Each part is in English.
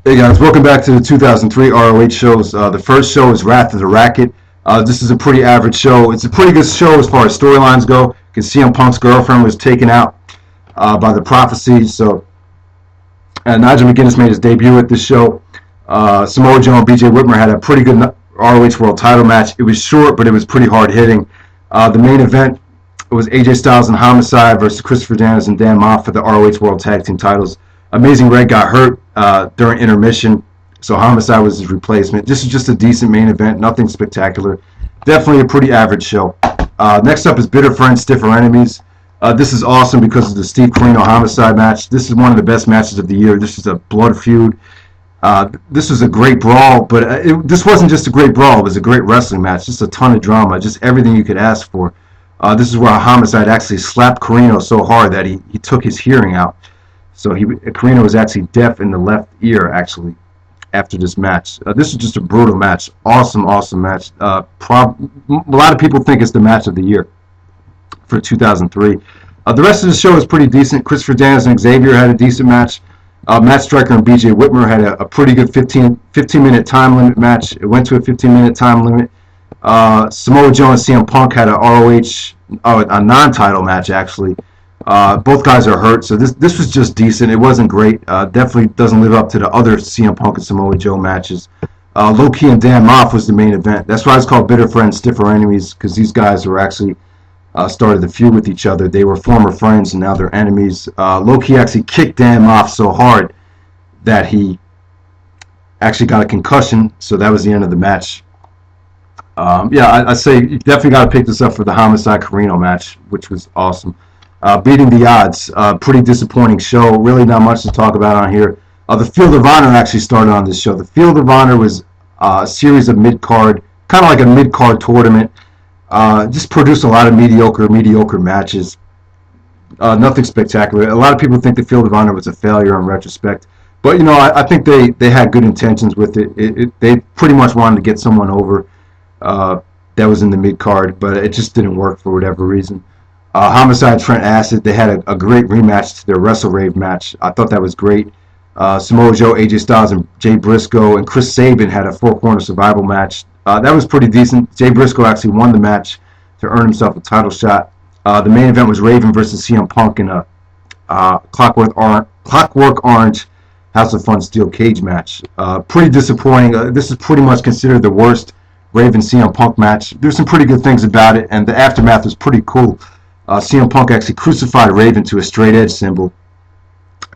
Hey guys, welcome back to the 2003 ROH shows. The first show is Wrath of the Racket. This is a pretty average show. It's a pretty good show as far as storylines go. You can see CM Punk's girlfriend was taken out by the Prophecy. So Nigel McGuinness made his debut at this show. Samoa Joe and BJ Whitmer had a pretty good ROH World Title match. It was short, but it was pretty hard hitting. The main event was AJ Styles and Homicide versus Christopher Daniels and Dan Maff for the ROH World Tag Team titles. Amazing Red got hurt during intermission, so Homicide was his replacement. This is just a decent main event, nothing spectacular. Definitely a pretty average show. Next up is Bitter Friends, Stiffer Enemies. This is awesome because of the Steve Corino Homicide match. This is one of the best matches of the year. This is a blood feud. This was a great brawl, but this wasn't just a great brawl. It was a great wrestling match. Just a ton of drama, just everything you could ask for. This is where Homicide actually slapped Corino so hard that he took his hearing out. So Corino was actually deaf in the left ear, actually, after this match. This is just a brutal match. Awesome, awesome match. A lot of people think it's the match of the year for 2003. The rest of the show is pretty decent. Christopher Daniels and Xavier had a decent match. Matt Stryker and BJ Whitmer had a pretty good 15-minute time limit match. It went to a 15-minute time limit. Samoa Joe and CM Punk had a ROH, a non-title match, actually. Both guys are hurt, so this was just decent. It wasn't great. Definitely doesn't live up to the other CM Punk and Samoa Joe matches. Low-Key and Dan Maff was the main event. That's why it's called Bitter Friends, Stiffer Enemies, because these guys were actually started the feud with each other. They were former friends, and now they're enemies. Low-Key actually kicked Dan Maff so hard that he actually got a concussion, so that was the end of the match. I say you definitely got to pick this up for the Homicide Corino match, which was awesome. Beating the Odds, pretty disappointing show. Really not much to talk about on here. The Field of Honor actually started on this show. The Field of Honor was a series of mid-card, kind of like a mid-card tournament. Just produced a lot of mediocre matches. Nothing spectacular. A lot of people think the Field of Honor was a failure in retrospect. But, you know, I think they had good intentions with it. They pretty much wanted to get someone over that was in the mid-card, but it just didn't work for whatever reason. Homicide, Trent Acid, they had a great rematch to their Rave match. I thought that was great. Samoa Joe, AJ Styles, and Jay Briscoe and Chris Sabin had a four-corner survival match. That was pretty decent. Jay Briscoe actually won the match to earn himself a title shot. The main event was Raven versus CM Punk in a Clockwork Orange House of Fun steel cage match. Pretty disappointing. This is pretty much considered the worst Raven CM Punk match. There's some pretty good things about it, and the aftermath was pretty cool. CM Punk actually crucified Raven to a straight edge symbol.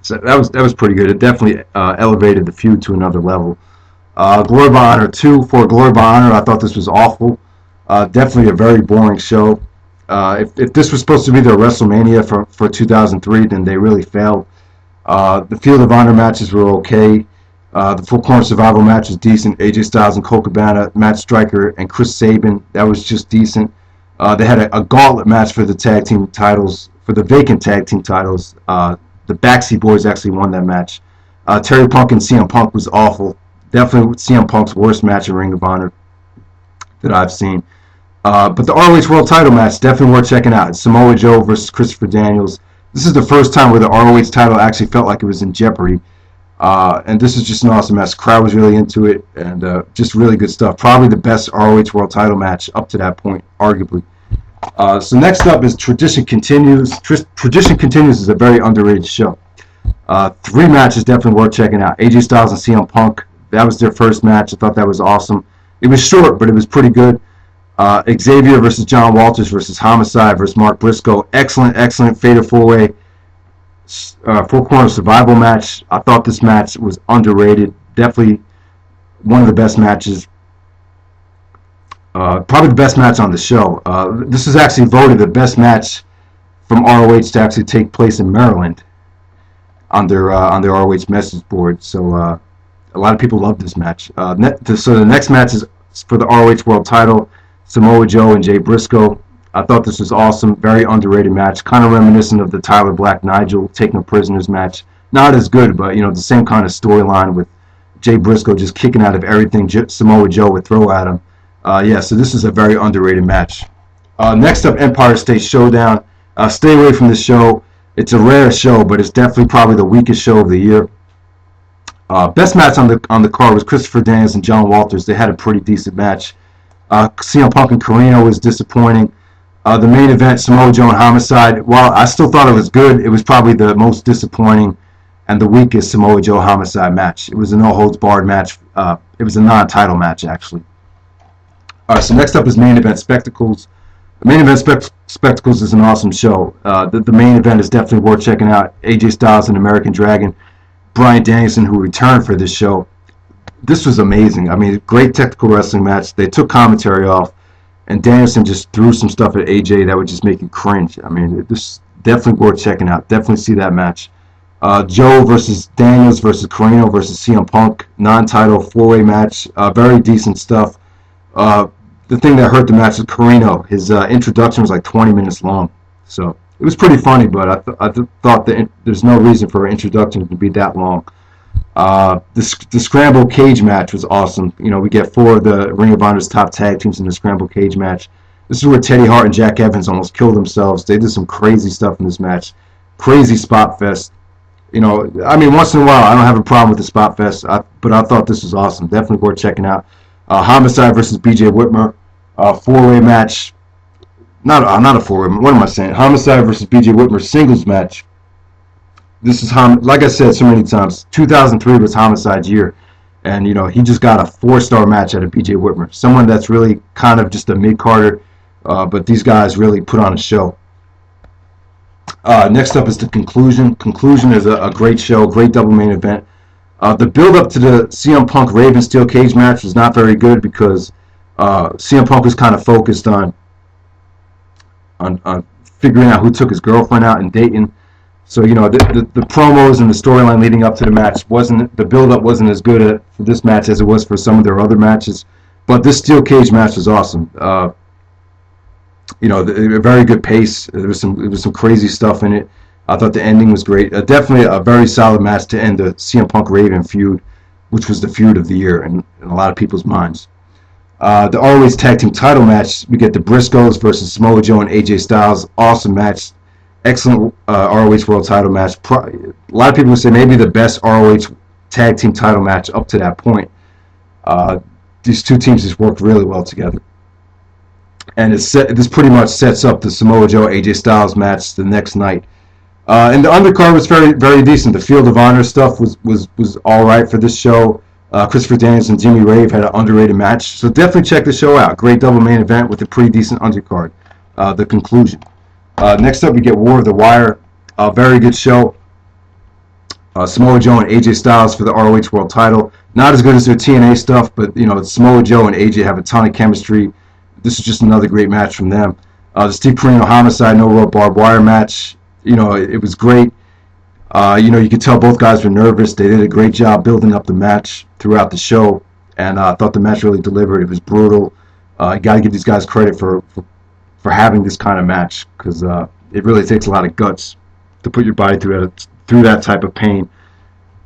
So that was pretty good. It definitely elevated the feud to another level. Glory by Honor 2. For Glory by Honor, I thought this was awful. Definitely a very boring show. If this was supposed to be their WrestleMania for 2003, then they really failed. The Field of Honor matches were okay. The Full Corner Survival match was decent. AJ Styles and Colt Cabana, Matt Stryker, and Chris Sabin. That was just decent. They had a gauntlet match for the tag team titles, for the vacant tag team titles. The Backseat Boys actually won that match. Terry Punk and CM Punk was awful. Definitely CM Punk's worst match in Ring of Honor that I've seen. But the ROH World Title match, definitely worth checking out. It's Samoa Joe versus Christopher Daniels. This is the first time where the ROH title actually felt like it was in jeopardy. And this is just an awesome match. The crowd was really into it, and just really good stuff. Probably the best ROH World Title match up to that point, arguably. So next up is Tradition Continues. Tradition Continues is a very underrated show. 3 matches definitely worth checking out. AJ Styles and CM Punk. That was their first match. I thought that was awesome. It was short, but it was pretty good. Xavier versus John Walters versus Homicide versus Mark Briscoe. Excellent fatal 4-way. Four-corner survival match. I thought this match was underrated. Definitely one of the best matches. Probably the best match on the show. This is actually voted the best match from ROH to actually take place in Maryland on their ROH message board. So a lot of people love this match. So the next match is for the ROH World Title. Samoa Joe and Jay Briscoe. I thought this was awesome. Very underrated match. Kind of reminiscent of the Tyler Black Nigel Taking Prisoners match. Not as good, but, you know, the same kind of storyline with Jay Briscoe just kicking out of everything Samoa Joe would throw at him. So this is a very underrated match. Next up, Empire State Showdown. Stay away from this show. It's a rare show, but it's definitely probably the weakest show of the year. Best match on the card was Christopher Daniels and John Walters. They had a pretty decent match. CM Punk and Corino was disappointing. The main event, Samoa Joe and Homicide, while I still thought it was good, it was probably the most disappointing and the weakest Samoa Joe Homicide match. It was a no-holds-barred match. It was a non-title match, actually. All right, so next up is Main Event Spectacles. The Main Event Spectacles is an awesome show. The main event is definitely worth checking out. AJ Styles and American Dragon. Bryan Danielson, who returned for this show. This was amazing. I mean, great technical wrestling match. They took commentary off, and Danielson just threw some stuff at AJ that would just make you cringe. I mean, this definitely worth checking out. Definitely see that match. Joe versus Daniels versus Corino versus CM Punk. Non-title four-way match. Very decent stuff. The thing that hurt the match was Corino. His introduction was like 20 minutes long. So it was pretty funny, but I thought that there's no reason for an introduction to be that long. The Scramble Cage match was awesome. You know, we get four of the Ring of Honor's top tag teams in the Scramble Cage match. This is where Teddy Hart and Jack Evans almost killed themselves. They did some crazy stuff in this match. Crazy spot fest. You know, I mean, once in a while, I don't have a problem with the spot fest, but I thought this was awesome. Definitely worth checking out. Homicide versus BJ Whitmer. Four-way match. Not a four-way. What am I saying? Homicide versus BJ Whitmer singles match. This is, like I said so many times, 2003 was Homicide's year. And, you know, he just got a 4-star match out of BJ Whitmer. Someone that's really kind of just a mid-carder, but these guys really put on a show. Next up is the Conclusion. Conclusion is a great show, great double main event. The build-up to the CM Punk Raven Steel Cage match was not very good because CM Punk was kind of focused on figuring out who took his girlfriend out in Dayton. So, you know, the promos and the storyline leading up to the match the build-up wasn't as good for this match as it was for some of their other matches. But this Steel Cage match was awesome. You know, a very good pace. There was some crazy stuff in it. I thought the ending was great. Definitely a very solid match to end the CM Punk Raven feud, which was the feud of the year in a lot of people's minds. The ROH Tag Team title match, we get the Briscoes versus Samoa Joe and AJ Styles. Awesome match. Excellent ROH World title match. A lot of people would say maybe the best ROH Tag Team title match up to that point. These two teams just worked really well together. And this pretty much sets up the Samoa Joe AJ Styles match the next night. And the undercard was very, very decent. The Field of Honor stuff was all right for this show. Christopher Daniels and Jimmy Rave had an underrated match. So definitely check the show out. Great double main event with a pretty decent undercard. The Conclusion. Next up, we get War of the Wire. Very good show. Samoa Joe and AJ Styles for the ROH World title. Not as good as their TNA stuff, but, you know, Samoa Joe and AJ have a ton of chemistry. This is just another great match from them. The Steve Corino Homicide No Rope Barbed Wire match. You know, it was great. You know, you could tell both guys were nervous. They did a great job building up the match throughout the show, and I thought the match really delivered. It was brutal. You got to give these guys credit for having this kind of match, because it really takes a lot of guts to put your body through that type of pain.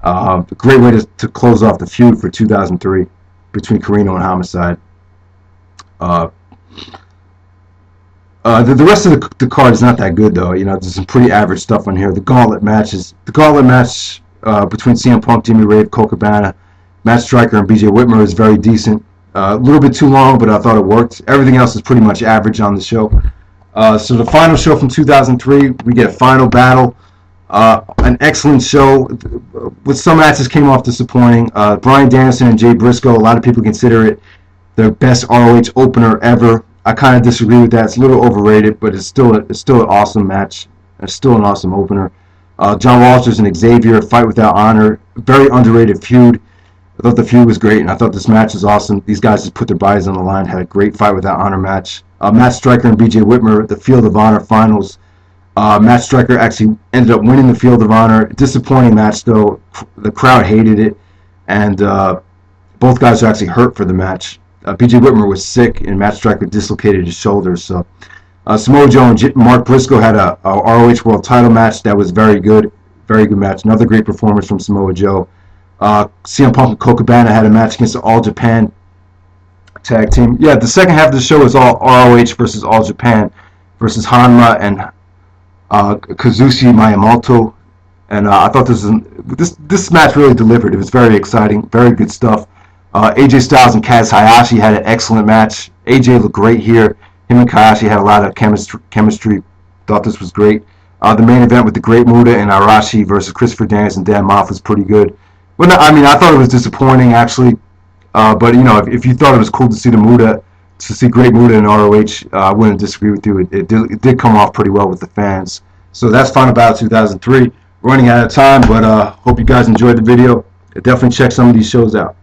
A great way to close off the feud for 2003 between Corino and Homicide. The rest of the card is not that good, though. You know, there's some pretty average stuff on here. The Gauntlet match between CM Punk, Jimmy Rave, Colt Cabana, Matt Stryker, and BJ Whitmer is very decent. A little bit too long, but I thought it worked. Everything else is pretty much average on the show. So the final show from 2003, we get Final Battle. An excellent show. With some matches came off disappointing. Bryan Danielson and Jay Briscoe, a lot of people consider it their best ROH opener ever. I kind of disagree with that. It's a little overrated, but it's still an awesome match. It's still an awesome opener. John Walters and Xavier, Fight Without Honor. Very underrated feud. I thought the feud was great, and I thought this match was awesome. These guys just put their bodies on the line, had a great Fight Without Honor match. Matt Stryker and BJ Whitmer, the Field of Honor finals. Matt Stryker actually ended up winning the Field of Honor. Disappointing match, though. The crowd hated it, and both guys were actually hurt for the match. BJ Whitmer was sick, and Matt Stryker dislocated his shoulders. So Samoa Joe and Mark Briscoe had a ROH World title match that was very good match. Another great performance from Samoa Joe. CM Punk and Colt Cabana had a match against the All Japan tag team. Yeah, the second half of the show is all ROH versus All Japan versus Hanma and Kazushi Miyamoto. And I thought this match really delivered. It was very exciting, very good stuff. AJ Styles and Kaz Hayashi had an excellent match. AJ looked great here. Him and Hayashi had a lot of chemistry. Thought this was great. The main event with the Great Muta and Arashi versus Christopher Daniels and Dan Maff was pretty good. Well, no, I mean, I thought it was disappointing actually. But you know, if you thought it was cool to see Great Muta in ROH, I wouldn't disagree with you. It did come off pretty well with the fans. So that's Final Battle 2003. Running out of time, but hope you guys enjoyed the video. Definitely check some of these shows out.